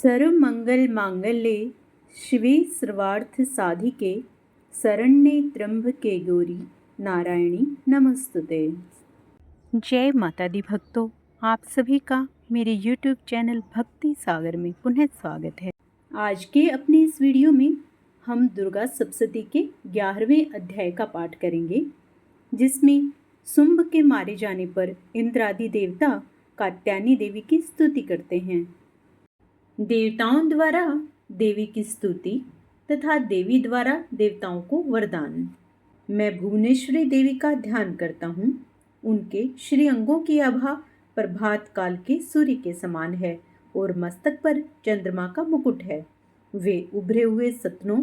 सर्वमंगल मांगल्ये शिवे सर्वार्थ साधिके शरण्ये त्र्यंबके गौरी नारायणी नमस्तुते। जय माता दी भक्तों, आप सभी का मेरे YouTube चैनल भक्ति सागर में पुनः स्वागत है। आज के अपने इस वीडियो में हम दुर्गा सप्तशती के 11वें अध्याय का पाठ करेंगे, जिसमें शुंभ के मारे जाने पर इंद्र आदि देवता कात्यायनी देवी की स्तुति करते हैं। देवताओं द्वारा देवी की स्तुति तथा देवी द्वारा देवताओं को वरदान। मैं भुवनेश्वरी देवी का ध्यान करता हूँ। उनके श्री अंगों की आभा प्रभात काल के सूर्य के समान है और मस्तक पर चंद्रमा का मुकुट है। वे उभरे हुए सतनों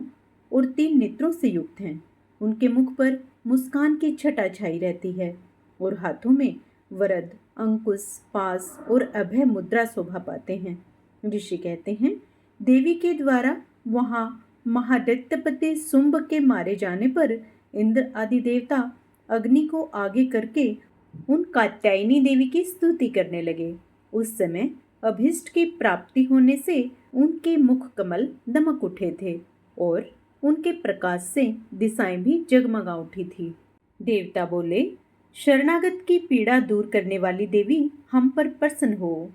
और 3 नेत्रों से युक्त हैं। उनके मुख पर मुस्कान की छटा छाई रहती है और हाथों में वरद, अंकुश, पास और अभय मुद्रा शोभा पाते हैं। ऋषि कहते हैं, देवी के द्वारा वहाँ महादैत्यपति शुंभ के मारे जाने पर इंद्र आदि देवता अग्नि को आगे करके उन कात्यायनी देवी की स्तुति करने लगे। उस समय अभीष्ट की प्राप्ति होने से उनके मुख कमल दमक उठे थे और उनके प्रकाश से दिशाएं भी जगमगा उठी थी। देवता बोले, शरणागत की पीड़ा दूर करने वाली देवी हम पर प्रसन्न हो।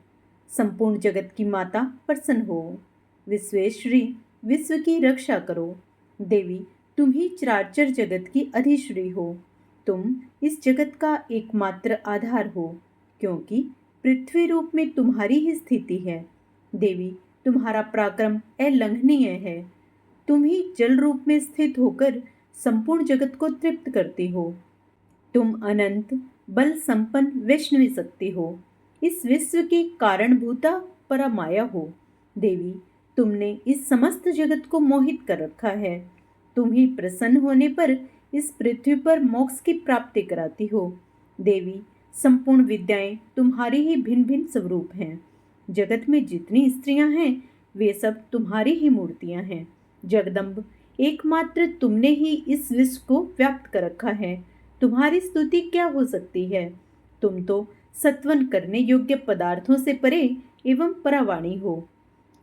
संपूर्ण जगत की माता प्रसन्न हो। विश्वेश्वरी, विश्व की रक्षा करो। देवी, तुम ही चराचर जगत की अधिश्वरी हो। तुम इस जगत का एकमात्र आधार हो, क्योंकि पृथ्वी रूप में तुम्हारी ही स्थिति है। देवी, तुम्हारा पराक्रम अलंघनीय है। तुम ही जल रूप में स्थित होकर संपूर्ण जगत को तृप्त करती हो। तुम अनंत बल संपन्न वैष्णवी शक्ति हो। इस विश्व की कारणभूता परमाया हो। देवी, तुमने इस समस्त जगत को मोहित कर रखा है। तुम ही प्रसन्न होने पर इस पृथ्वी पर मोक्ष की प्राप्ति कराती हो। देवी, संपूर्ण विद्याएं तुम्हारी ही भिन्न भिन्न स्वरूप हैं। जगत में जितनी स्त्रियां हैं वे सब तुम्हारी ही मूर्तियां हैं। जगदम्ब, एकमात्र तुमने ही इस विश्व को व्याप्त कर रखा है। तुम्हारी स्तुति क्या हो सकती है। तुम तो सत्वन करने योग्य पदार्थों से परे एवं परावाणी हो।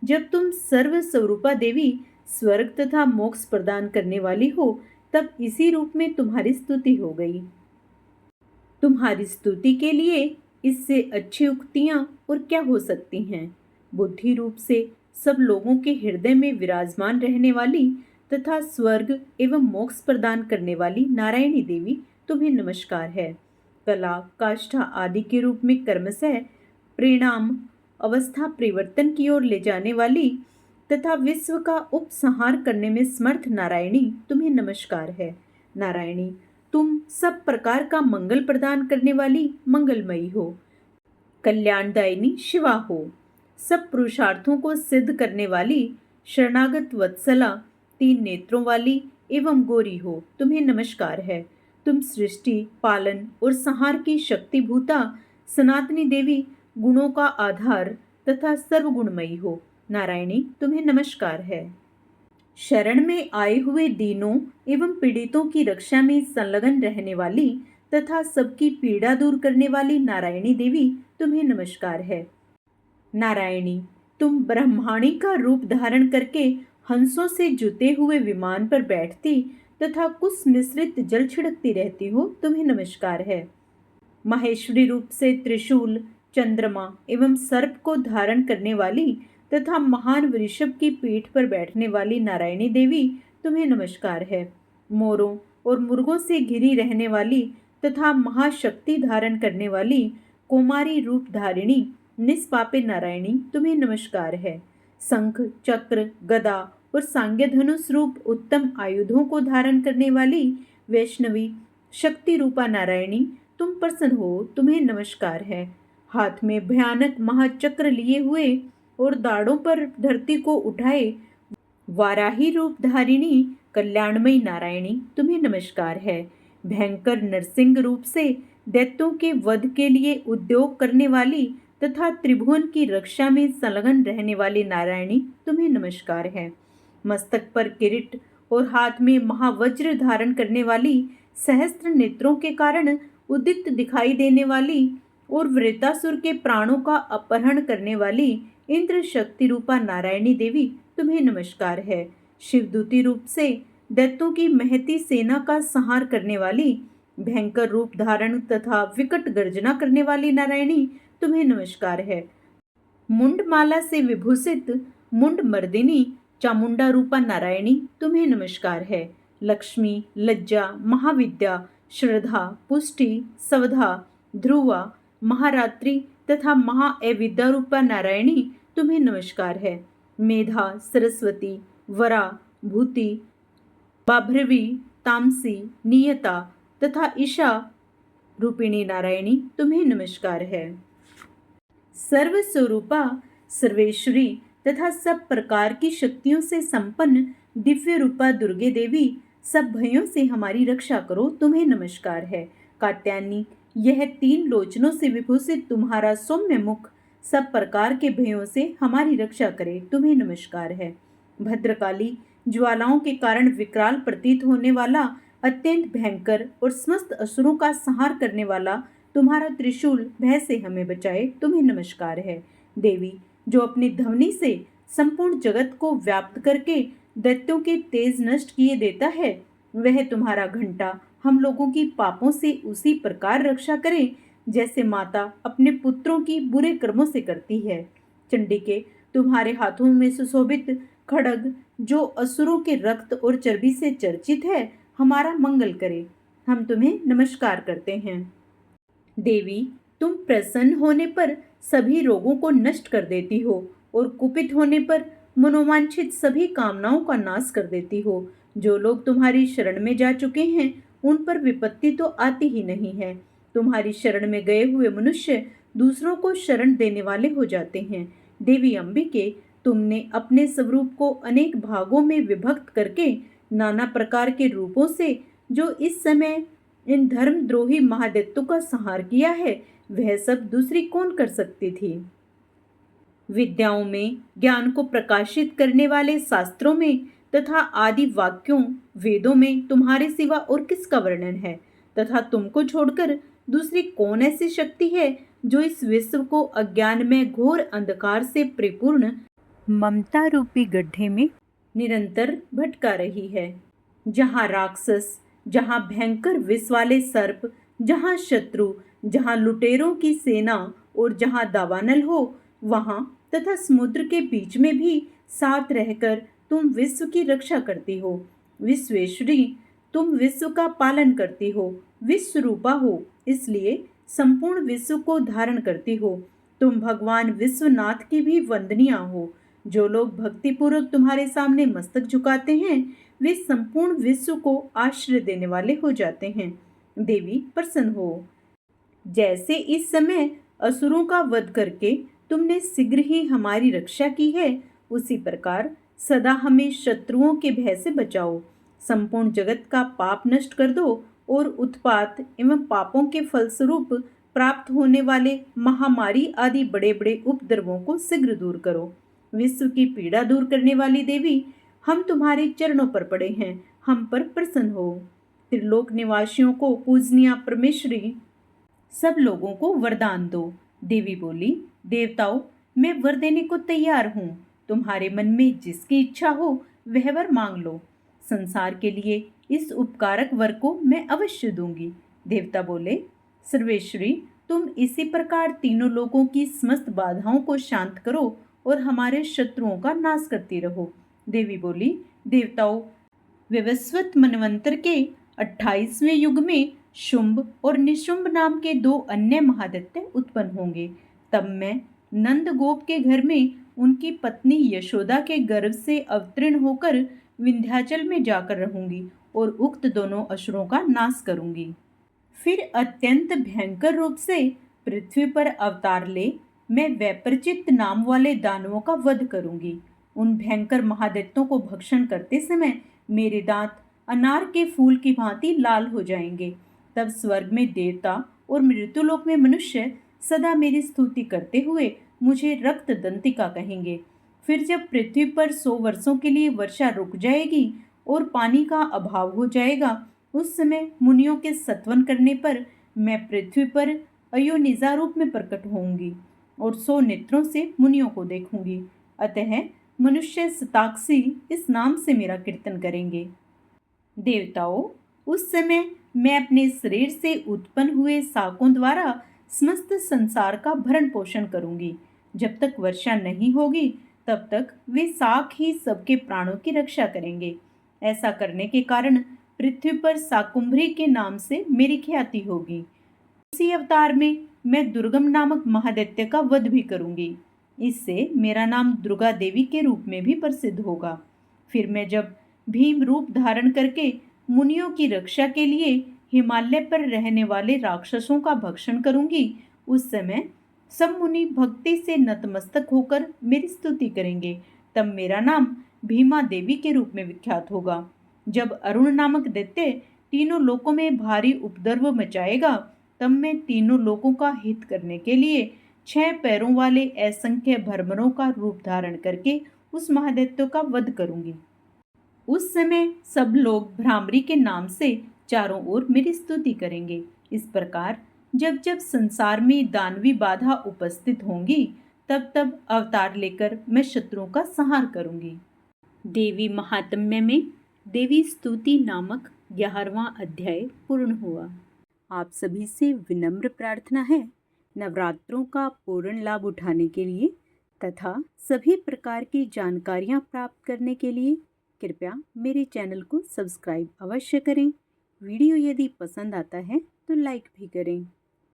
जब तुम सर्व स्वरूपा देवी स्वर्ग तथा मोक्ष प्रदान करने वाली हो, तब इसी रूप में तुम्हारी स्तुति हो गई। तुम्हारी स्तुति के लिए इससे अच्छी उक्तियां और क्या हो सकती हैं। बुद्धि रूप से सब लोगों के हृदय में विराजमान रहने वाली तथा स्वर्ग एवं मोक्ष प्रदान करने वाली नारायणी देवी, तुम्हें नमस्कार है। कला, काष्ठा आदि के रूप में कर्मशः परिणाम अवस्था परिवर्तन की ओर ले जाने वाली तथा विश्व का उपसंहार करने में समर्थ नारायणी, तुम्हें नमस्कार है। नारायणी, तुम सब प्रकार का मंगल प्रदान करने वाली मंगलमयी हो। कल्याणदायिनी शिवा हो। सब पुरुषार्थों को सिद्ध करने वाली शरणागत वत्सला, 3 नेत्रों वाली एवं गौरी हो, तुम्हें नमस्कार है। तुम सृष्टि, पालन और संहार की शक्तिभूता सनातनी देवी, गुणों का आधार तथा सर्वगुणमयी हो। नारायणी, तुम्हें नमस्कार है। शरण में आए हुए दीनों एवं पीड़ितों की रक्षा में संलग्न रहने वाली तथा सबकी पीड़ा दूर करने वाली नारायणी देवी, तुम्हें नमस्कार है। नारायणी, तुम ब्रह्माणी का रूप धारण करके हंसों से जुते हुए विमान पर बैठती तथा कुछ मिश्रित जल छिड़कती रहती हो, तुम्हें नमस्कार है। माहेश्वरी रूप से त्रिशूल, चंद्रमा एवं सर्प को धारण करने वाली तथा महान वृषभ की पीठ पर बैठने वाली नारायणी देवी, तुम्हें नमस्कार है। मोरों और मुर्गों से घिरी रहने वाली तथा महाशक्ति धारण करने वाली कुमारी रूप धारिणी निष्पापे नारायणी, तुम्हें नमस्कार है। शंख, चक्र, गदा और सांग्य धनुष रूप उत्तम आयुधों को धारण करने वाली वैष्णवी शक्ति रूपा नारायणी, तुम प्रसन्न हो, तुम्हें नमस्कार है। हाथ में भयानक महाचक्र लिए हुए और दाढ़ों पर धरती को उठाए वाराही रूप धारिणी कल्याणमयी नारायणी, तुम्हें नमस्कार है। भयंकर नरसिंह रूप से दैत्यों के वध के लिए उद्योग करने वाली तथा त्रिभुवन की रक्षा में संलग्न रहने वाली नारायणी, तुम्हें नमस्कार है। मस्तक पर किरीट और हाथ में महावज्र धारण करने वाली, सहस्त्र नेत्रों के कारण उदित दिखाई देने वाली और वृतासुर के प्राणों का अपहरण करने वाली इंद्र शक्ति रूपा नारायणी देवी तुम्हें नमस्कार है। शिवदूती रूप से दैत्यों की महती सेना का संहार करने वाली, भयंकर रूप धारण तथा विकट गर्जना करने वाली नारायणी तुम्हें नमस्कार है। मुंडमाला से विभूषित मुंड मर्दिनी चामुंडा रूपा नारायणी तुम्हें नमस्कार है। लक्ष्मी, लज्जा, महाविद्या, श्रद्धा, पुष्टि, सवधा, ध्रुवा, महारात्रि तथा महाअविद्या रूपा नारायणी तुम्हें नमस्कार है। मेधा, सरस्वती, वरा, भूति, बाभ्रवी, तामसी, नियता तथा ईशा रूपिणी नारायणी तुम्हें नमस्कार है। सर्वस्वरूपा, सर्वेश्वरी तथा सब प्रकार की शक्तियों से संपन्न दिव्य रूपा दुर्गे देवी, सब भयों से हमारी रक्षा करो, तुम्हें नमस्कार है। कात्यायनी, यह 3 लोचनों से विभूषित तुम्हारा सौम्य मुख सब प्रकार के भयों से हमारी रक्षा करे, तुम्हें नमस्कार है। भद्रकाली, ज्वालाओं के कारण विकराल प्रतीत होने वाला, अत्यंत भयंकर और समस्त असुरों का संहार करने वाला तुम्हारा त्रिशूल भय से हमें बचाए, तुम्हें नमस्कार है। देवी, जो अपनी ध्वनि से संपूर्ण जगत को व्याप्त करके दैत्यों के तेज नष्ट किए देता है, वह तुम्हारा घंटा हम लोगों की पापों से उसी प्रकार रक्षा करे जैसे माता अपने पुत्रों की बुरे कर्मों से करती है। चंडिके, तुम्हारे हाथों में सुशोभित खड्ग जो असुरों के रक्त और चर्बी से चर्चित है, हमारा मंगल करे, हम तुम्हें नमस्कार करते हैं। देवी, तुम प्रसन्न होने पर सभी रोगों को नष्ट कर देती हो और कुपित होने पर मनोवांछित सभी कामनाओं का नाश कर देती हो। जो लोग तुम्हारी शरण में जा चुके हैं उन पर विपत्ति तो आती ही नहीं है। तुम्हारी शरण में गए हुए मनुष्य दूसरों को शरण देने वाले हो जाते हैं। देवी अंबिके, तुमने अपने स्वरूप को अनेक भागों में विभक्त करके नाना प्रकार के रूपों से जो इस समय इन धर्मद्रोही महादैत्यों का संहार किया है, वह सब दूसरी कौन कर सकती थी। विद्याओं में, ज्ञान को प्रकाशित करने वाले शास्त्रों में तथा आदि वाक्यों वेदों में तुम्हारे सिवा और किसका वर्णन है, तथा तुमको छोड़कर दूसरी कौन ऐसी शक्ति है जो इस विश्व को अज्ञान में घोर अंधकार से परिपूर्ण ममता रूपी गड्ढे में निरंतर भटका रही है। जहाँ राक्षस, जहाँ भयंकर विष वाले सर्प, जहाँ शत्रु, जहाँ लुटेरों की सेना और जहाँ दावानल हो, वहाँ तथा समुद्र के बीच में भी साथ रहकर तुम विश्व की रक्षा करती हो। विश्वेश्वरी, तुम विश्व का पालन करती हो, विश्व रूपा हो, इसलिए संपूर्ण विश्व को धारण करती हो। तुम भगवान विश्वनाथ की भी वंदनीय हो। जो लोग भक्तिपूर्वक तुम्हारे सामने मस्तक झुकाते हैं, वे संपूर्ण विश्व को आश्रय देने वाले हो जाते हैं। देवी, प्रसन्न हो। जैसे इस समय असुरों का वध करके तुमने शीघ्र ही हमारी रक्षा की है, उसी प्रकार सदा हमें शत्रुओं के भय से बचाओ। संपूर्ण जगत का पाप नष्ट कर दो और उत्पात एवं पापों के फलस्वरूप प्राप्त होने वाले महामारी आदि बड़े बड़े उपद्रवों को शीघ्र दूर करो। विश्व की पीड़ा दूर करने वाली देवी, हम तुम्हारे चरणों पर पड़े हैं, हम पर प्रसन्न हो। त्रिलोक निवासियों को पूजनीय परमेश्वरी, सब लोगों को वरदान दो। देवी बोली, देवताओं, मैं वर देने को तैयार हूँ। तुम्हारे मन में जिसकी इच्छा हो वह वर मांग लो। संसार के लिए इस उपकारक वर को मैं अवश्य दूंगी। देवता बोले, सर्वेश्वरी, तुम इसी प्रकार तीनों लोगों की समस्त बाधाओं को शांत करो और हमारे शत्रुओं का नाश करती रहो। देवी बोली, देवताओं, विवस्वत मनवंतर के 28वें युग में शुंभ और निशुंभ नाम के 2 अन्य महादैत्य उत्पन्न होंगे। तब मैं नंद गोप के घर में उनकी पत्नी यशोदा के गर्भ से अवतीर्ण होकर विंध्याचल में जाकर रहूंगी और उक्त दोनों असुरों का नाश करूंगी। फिर अत्यंत भयंकर रूप से पृथ्वी पर अवतार ले मैं वैपरिचित नाम वाले दानवों का वध करूंगी। उन भयंकर महादैत्यों को भक्षण करते समय मेरे दांत अनार के फूल की भांति लाल हो जाएंगे। तब स्वर्ग में देवता और मृत्युलोक में मनुष्य सदा मेरी स्तुति करते हुए मुझे रक्त दंतिका कहेंगे। फिर जब पृथ्वी पर 100 वर्षों के लिए वर्षा रुक जाएगी और पानी का अभाव हो जाएगा, उस समय मुनियों के सत्वन करने पर मैं पृथ्वी पर अयोनिजा रूप में प्रकट होंगी और 100 नेत्रों से मुनियों को देखूंगी। अतः मनुष्य शताक्षी इस नाम से मेरा कीर्तन करेंगे। देवताओं, उस समय मैं अपने शरीर से उत्पन्न हुए शाकों द्वारा समस्त संसार का भरण पोषण करूंगी। जब तक वर्षा नहीं होगी तब तक वे शाक ही सबके प्राणों की रक्षा करेंगे। ऐसा करने के कारण पृथ्वी पर शाकुंभरी के नाम से मेरी ख्याति होगी। उसी अवतार में मैं दुर्गम नामक महादैत्य का वध भी करूंगी। इससे मेरा नाम दुर्गा देवी के रूप में भी प्रसिद्ध होगा। फिर मैं जब भीम रूप धारण करके मुनियों की रक्षा के लिए हिमालय पर रहने वाले राक्षसों का भक्षण करूंगी, उस समय सब मुनि भक्ति से नतमस्तक होकर मेरी स्तुति करेंगे। तब मेरा नाम भीमा देवी के रूप में विख्यात होगा। जब अरुण नामक दैत्य तीनों लोकों में भारी उपद्रव मचाएगा, तब मैं तीनों लोकों का हित करने के लिए 6 पैरों वाले असंख्य भ्रमरों का रूप धारण करके उस महादैत्य का वध करूंगी। उस समय सब लोग भ्रामरी के नाम से चारों ओर मेरी स्तुति करेंगे। इस प्रकार जब जब संसार में दानवी बाधा उपस्थित होंगी, तब तब अवतार लेकर मैं शत्रुओं का संहार करूंगी। देवी महात्म्य में देवी स्तुति नामक 11वां अध्याय पूर्ण हुआ। आप सभी से विनम्र प्रार्थना है, नवरात्रों का पूर्ण लाभ उठाने के लिए तथा सभी प्रकार की जानकारियां प्राप्त करने के लिए कृपया मेरे चैनल को सब्सक्राइब अवश्य करें। वीडियो यदि पसंद आता है तो लाइक भी करें।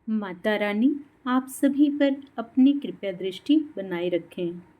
माता रानी आप सभी पर अपनी कृपा दृष्टि बनाए रखें।